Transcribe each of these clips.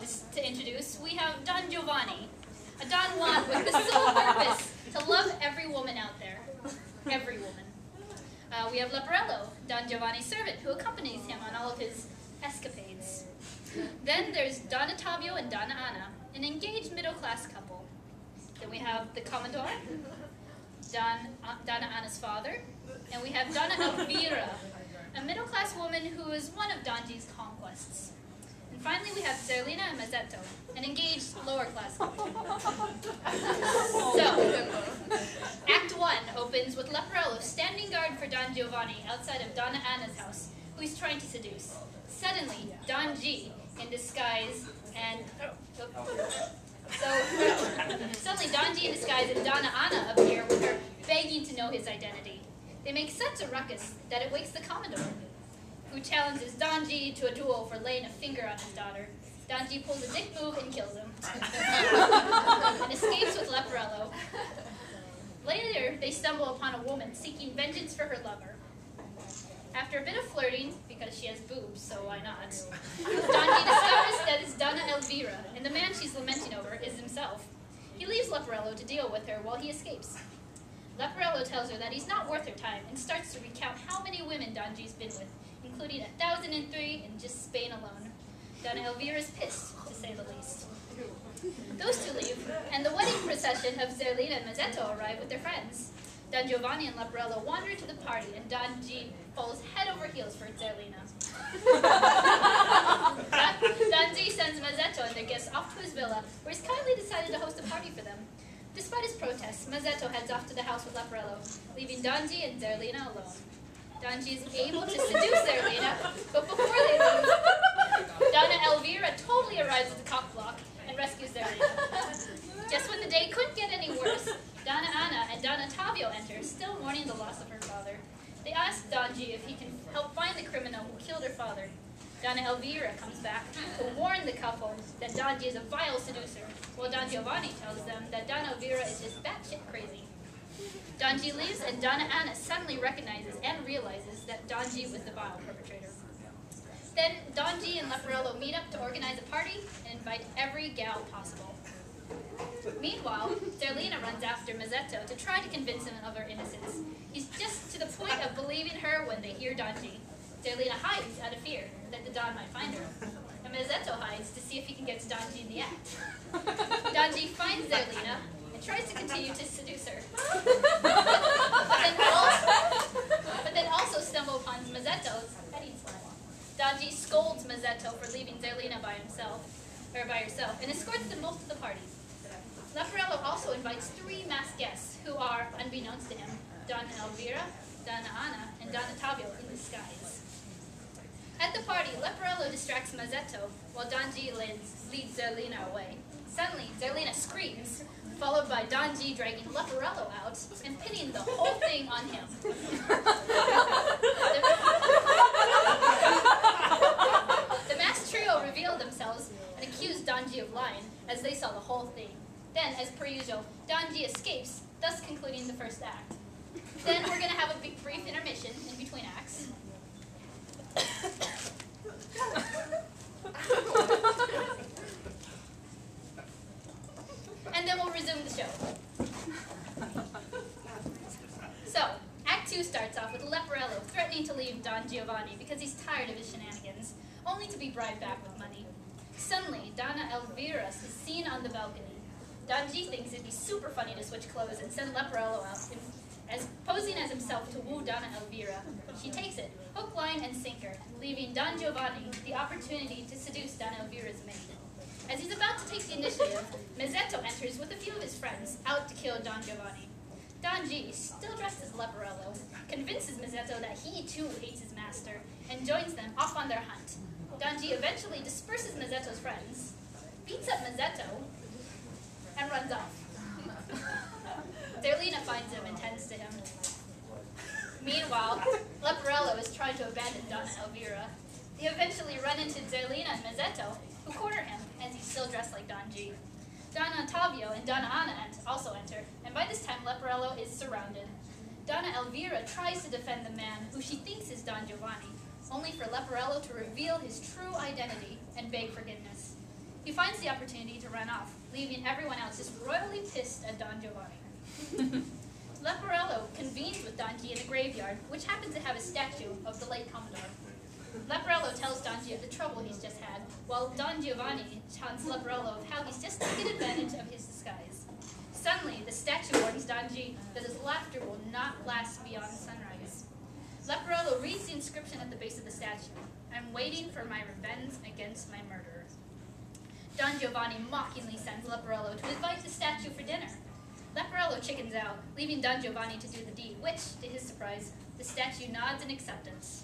to introduce, we have Don Giovanni, a Don Juan with the sole purpose to love every woman out there. Every woman. We have Leporello, Don Giovanni's servant, who accompanies him on all of his escapades. Then there's Don Ottavio and Donna Anna, an engaged middle-class couple. Then we have the Commodore, Donna Anna's father, and we have Donna Elvira, a middle-class woman who is one of Donji's conquests. And finally we have Zerlina and Mazzetto, an engaged lower-class couple. So, Act 1 opens with Leporello standing guard for Don Giovanni outside of Donna Anna's house, who he's trying to seduce. Suddenly, Don G, in disguise, and suddenly Don G in disguise and Donna Anna appear with her begging to know his identity. They make such a ruckus that it wakes the Commodore, who challenges Don G to a duel for laying a finger on his daughter. Don G pulls a dick move and kills him, and escapes with Leporello. Later, they stumble upon a woman seeking vengeance for her lover. After a bit of flirting, because she has boobs, so why not, Don G discovers that it's Donna Elvira, and the man she's lamenting over is himself. He leaves Leporello to deal with her while he escapes. Leporello tells her that he's not worth her time and starts to recount how many women Don G's been with, including 1,003 in just Spain alone. Donna Elvira is pissed, to say the least. Those two leave, and the wedding procession of Zerlina and Mazzetto arrive with their friends. Don Giovanni and Leporello wander to the party, and Don G falls head over heels for Zerlina. Don G sends Mazzetto and their guests off to his villa, where he's kindly decided to host a party for them. Despite his protests, Mazzetto heads off to the house with Leporello, leaving Don G and Zerlina alone. Don G is able to seduce Zerlina, but before they leave, Donna Elvira totally arrives at the cock block and rescues Zerlina. Just when the day couldn't get any worse, Donna Anna and Don Ottavio enter, still mourning the loss of her father. They ask Don G if he can help find the criminal who killed her father. Donna Elvira comes back to warn the couple that Don G is a vile seducer, while Don Giovanni tells them that Donna Elvira is just batshit crazy. Don G leaves, and Donna Anna suddenly recognizes and realizes that Don G was the vile perpetrator. Then Don G and Leporello meet up to organize a party and invite every gal possible. Meanwhile, Zerlina runs after Mazzetto to try to convince him of her innocence. He's just to the point of believing her when they hear Don G. Zerlina hides out of fear that the Don might find her, and Mazzetto hides to see if he can get to Don G in the act. Don G finds Zerlina and tries to continue to seduce her, but then also stumble upon Mazzetto's petting slap. Don G scolds Mazzetto for leaving Zerlina by herself, and escorts them both to the party. Leporello also invites 3 masked guests who are, unbeknownst to him, Donna Elvira, Donna Anna, and Don Ottavio in disguise. At the party, Leporello distracts Mazzetto while Don G leads Zerlina away. Suddenly, Zerlina screams, followed by Don G dragging Leporello out and pinning the whole thing on him. The masked trio reveal themselves and accuse Don G of lying, as they saw the whole thing. Then, as per usual, Don G escapes, thus concluding the first act. Then we're going to have a brief intermission in between acts. And then we'll resume the show. So, Act 2 starts off with Leporello threatening to leave Don Giovanni because he's tired of his shenanigans, only to be bribed back with money. Suddenly, Donna Elvira is seen on the balcony. Don G thinks it'd be super funny to switch clothes and send Leporello out, posing as himself to woo Donna Elvira. She takes it, hook, line, and sinker, leaving Don Giovanni the opportunity to seduce Donna Elvira's maid. As he's about to take the initiative, Mazzetto enters with a few of his friends, out to kill Don Giovanni. Don G, still dressed as Leporello, convinces Mazzetto that he too hates his master, and joins them off on their hunt. Don G eventually disperses Mazzetto's friends, beats up Mazzetto, and runs off. Zerlina finds him and tends to him. Meanwhile, Leporello is trying to abandon Donna Elvira. They eventually run into Zerlina and Mazzetto, who corner him as he's still dressed like Don G. Donna Ottavio and Donna Anna also enter, and by this time Leporello is surrounded. Donna Elvira tries to defend the man who she thinks is Don Giovanni, only for Leporello to reveal his true identity and beg forgiveness. He finds the opportunity to run off, leaving everyone else just royally pissed at Don Giovanni. Leporello convenes with Donji in a graveyard, which happens to have a statue of the late Commodore. Leporello tells Donji of the trouble he's just had, while Don Giovanni taunts Leporello of how he's just taken advantage of his disguise. Suddenly, the statue warns Donji that his laughter will not last beyond sunrise. Leporello reads the inscription at the base of the statue: "I'm waiting for my revenge against my murderer." Don Giovanni mockingly sends Leporello to invite the statue for dinner. Leporello chickens out, leaving Don Giovanni to do the deed, which, to his surprise, the statue nods in acceptance.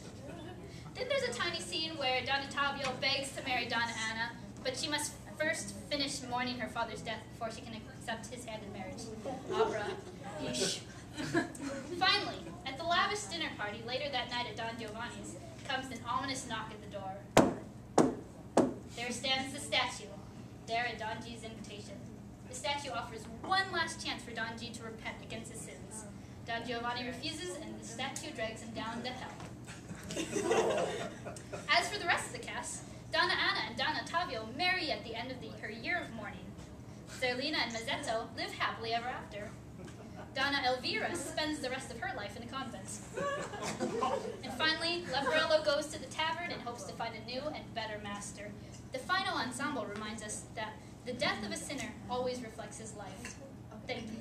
Then there's a tiny scene where Don Ottavio begs to marry Donna Anna, but she must first finish mourning her father's death before she can accept his hand in marriage. Opera. Yeesh. Finally, at the lavish dinner party later that night at Don Giovanni's, comes an ominous knock at the door. There stands the statue, there at Donji's invitation. The statue offers one last chance for Donji to repent against his sins. Don Giovanni refuses, and the statue drags him down to hell. As for the rest of the cast, Donna Anna and Don Ottavio marry at the end of her year of mourning. Zerlina and Mazzetto live happily ever after. Donna Elvira spends the rest of her life in a convent. And finally, Leporello goes to the tavern and hopes to find a new and better master. The final ensemble reminds us that the death of a sinner always reflects his life. Thank you.